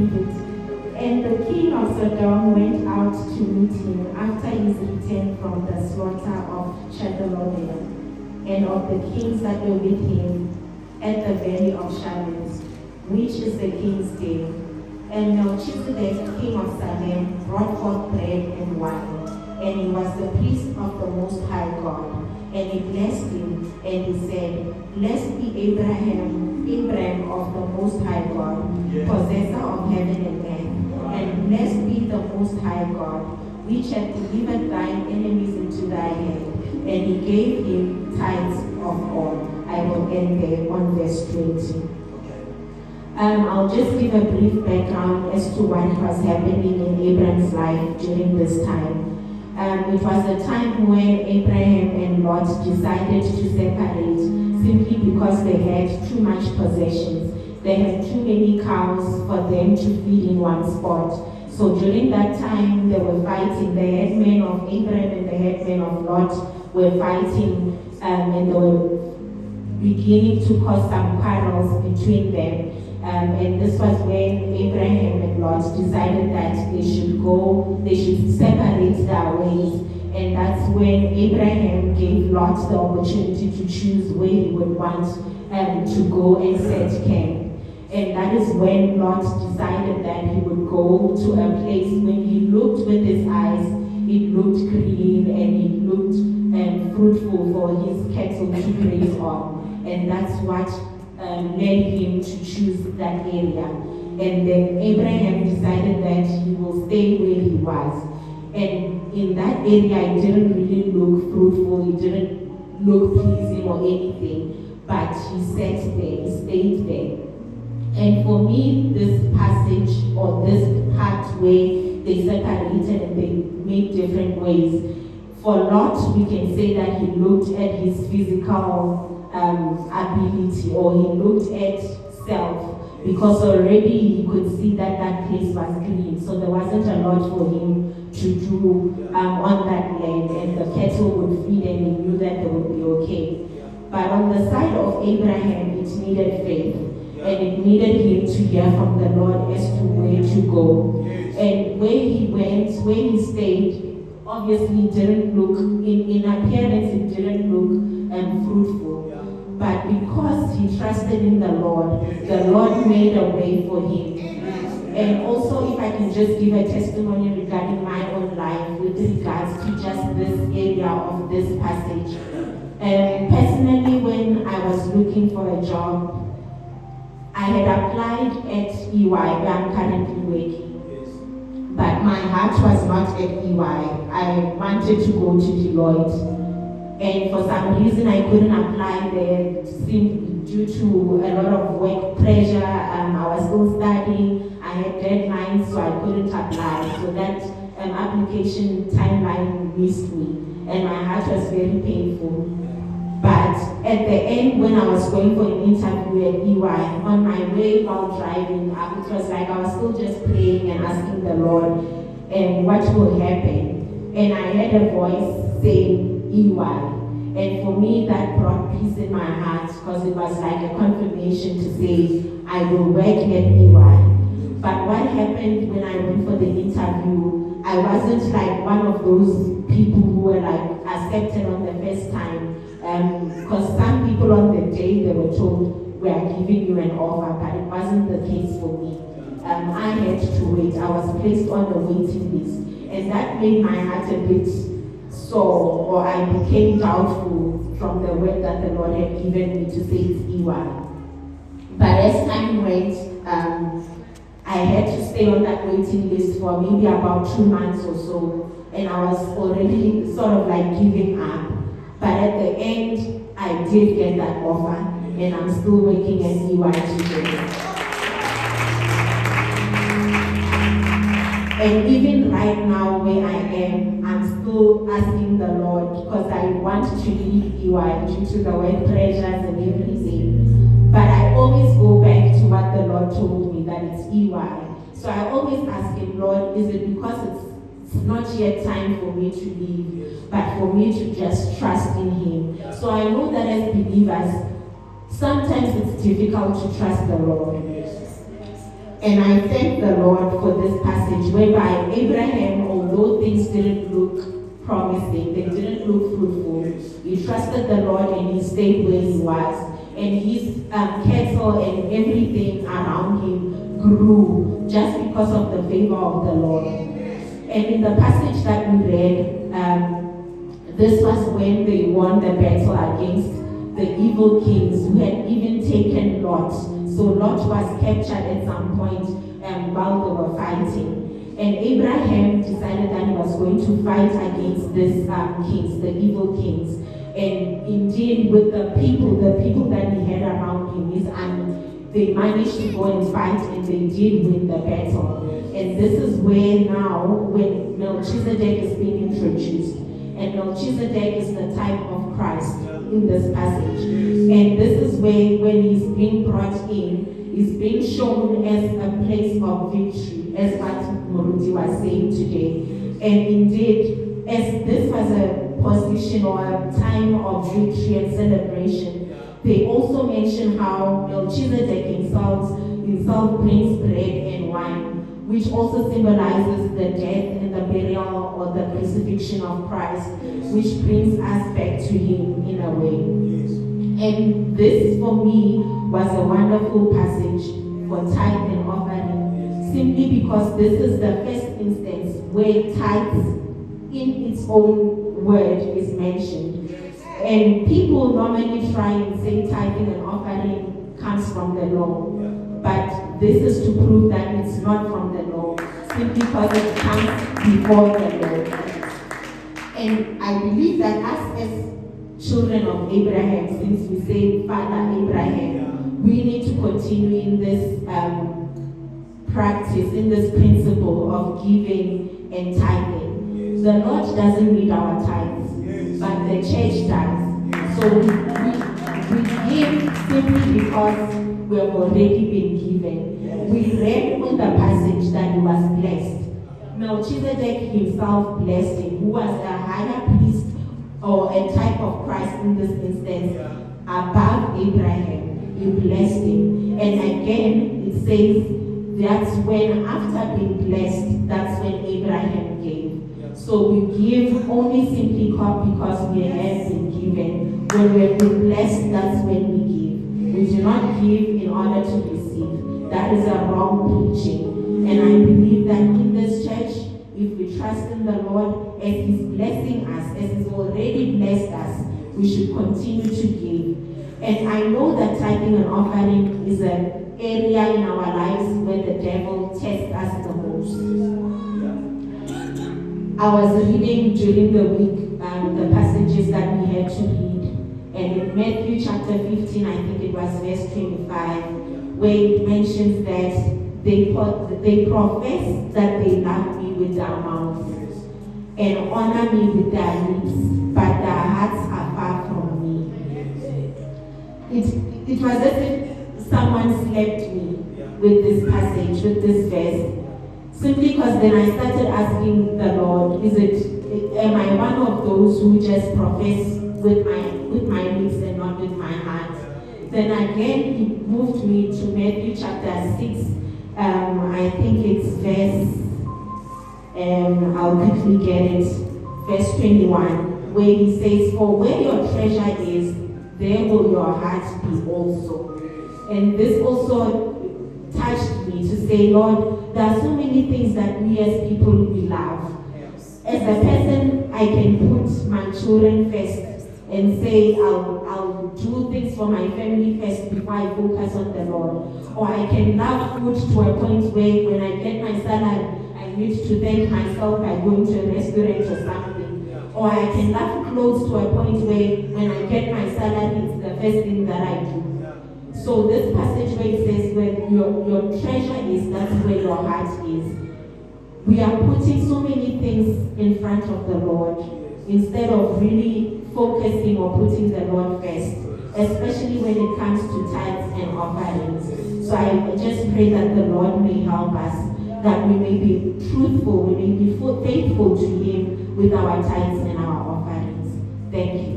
read it. And the king of Sodom went out to meet him after his return from the slaughter of Chedorlaomer and of the kings that were with him at the valley of Shaveh, which is the king's day. And Melchizedek, king of Salem, brought forth bread and wine, and he was the priest of the Most High God. And he blessed him, and he said, Blessed be Abram of the Most High God, possessor of heaven and earth, and blessed be the Most High God, which hath delivered thine enemies into thy hand. And he gave him tithes of all. I will end there on verse 20. I'll just give a brief background as to what was happening in Abram's life during this time. It was a time when Abraham and Lot decided to separate simply because they had too much possessions. They had too many cows for them to feed in one spot. So during that time, they were fighting. The headmen of Abraham and the headmen of Lot were fighting, and they were beginning to cause some quarrels between them. And this was when Abraham and Lot decided that they should separate their ways. And that's when Abraham gave Lot the opportunity to choose where he would want to go and set camp. And that is when Lot decided that he would go to a place when he looked with his eyes, it looked green and it looked fruitful for his cattle to graze on. And that's what led him to choose that area. And then Abraham decided that he will stay where he was. And in that area, it didn't really look fruitful, it didn't look pleasing or anything, but he sat there, he stayed there. And for me, this passage or this part where they separated and they made different ways, for Lot, we can say that he looked at his physical ability, or he looked at self, because already he could see that that place was green, so there wasn't a lot for him to do on that land, and the cattle would feed and he knew that they would be okay. But on the side of Abraham, it needed faith, and it needed him to hear from the Lord as to where to go. And where he went, where he stayed, obviously didn't look, in appearance it didn't look fruitful. But because he trusted in the Lord made a way for him. And also, if I can just give a testimony regarding my own life with regards to just this area of this passage. Personally, when I was looking for a job, I had applied at EY, where I'm currently working. But my heart was not at EY. I wanted to go to Deloitte. And for some reason, I couldn't apply there simply due to a lot of work pressure. I was still studying. I had deadlines, so I couldn't apply. So that application timeline missed me. And my heart was very painful. But at the end, when I was going for an interview at EY, on my way while driving, it was like I was still just praying and asking the Lord, what will happen? And I heard a voice saying, EY. And for me, that brought peace in my heart, because it was like a confirmation to say, I will work at EY. But what happened when I went for the interview, I wasn't like one of those people who were like accepted on the first time. Because some people on the day they were told, we are giving you an offer, but it wasn't the case for me. I had to wait. I was placed on the waiting list. And that made my heart a bit sore, or I became doubtful from the word that the Lord had given me to say it's EY. But as time went, I had to stay on that waiting list for maybe about 2 months or so, and I was already sort of like giving up. But at the end, I did get that offer, and I'm still working at EY today. And even right now where I am, I'm still asking the Lord, because I want to leave EY due to the work pressures and everything. But I always go back to what the Lord told me, that it's EY. So I always ask him, Lord, is it because it's not yet time for me to leave, but for me to just trust in him? So I know that as believers, sometimes it's difficult to trust the Lord. And I thank the Lord for this passage whereby Abraham, although things didn't look promising, they didn't look fruitful, he trusted the Lord and he stayed where he was. And his cattle and everything around him grew just because of the favor of the Lord. And in the passage that we read, this was when they won the battle against the evil kings who had even taken Lot. So Lot was captured at some point while they were fighting. And Abraham decided that he was going to fight against these kings, the evil kings. And indeed, with the people that he had around him, his army, they managed to go and fight and they did win the battle. And this is where now, when Melchizedek is being introduced, and Melchizedek is the type of Christ in this passage. And this is where, when he's being brought in, he's being shown as a place of victory, as what Moruti was saying today. And indeed, as this was a position or a time of victory and celebration, they also mention how Melchizedek himself brings bread and wine, which also symbolizes the death and the burial or the crucifixion of Christ, which brings us back to him in a way. And this, for me, was a wonderful passage for tithe and offering, simply because this is the first instance where tithes in its own word is mentioned. And people normally try and say tithing and offering comes from the law. But this is to prove that it's not from the law, simply because it comes before the law. And I believe that us as children of Abraham, since we say Father Abraham, we need to continue in this practice, in this principle of giving and tithing. The Lord doesn't need our tithes, but the church does. So we give simply because we have already been given. We read on the passage that he was blessed. Melchizedek himself blessed him, who was a higher priest or a type of Christ in this instance, above Abraham. He blessed him. And again, it says that's when, after being blessed, that's when Abraham gave. So we give only simply because we have been given. When we have been blessed, that's when we give. We do not give in order to receive. That is a wrong preaching. And I believe that in this church, if we trust in the Lord, as he's blessing us, as he's already blessed us, we should continue to give. And I know that tithing and offering is an area in our lives where the devil tests us the most. I was reading during the week the passages that we had to read. And in Matthew chapter 15, I think it was verse 25, where it mentions that they profess that they love me with their mouths and honor me with their lips, but their hearts are far from me. It was as if someone slapped me with this passage, with this verse. Simply because then I started asking the Lord, am I one of those who just profess with my lips and not with my heart? Then again, he moved me to Matthew chapter 6. I think it's verse, I'll quickly get it, verse 21, where he says, for where your treasure is, there will your heart be also. And this also touched me to say, Lord, there are so many things that we as people we love. As a person, I can put my children first and say, I'll do things for my family first before I focus on the Lord. Or I can love food to a point where when I get my salary, I need to thank myself by going to a restaurant or something. Or I can love clothes to a point where when I get my salary, it's the first thing that I do. So this passage where it says, where your treasure is, that's where your heart is. We are putting so many things in front of the Lord instead of really focusing or putting the Lord first, especially when it comes to tithes and offerings. So I just pray that the Lord may help us, that we may be truthful, we may be faithful to Him with our tithes and our offerings. Thank you.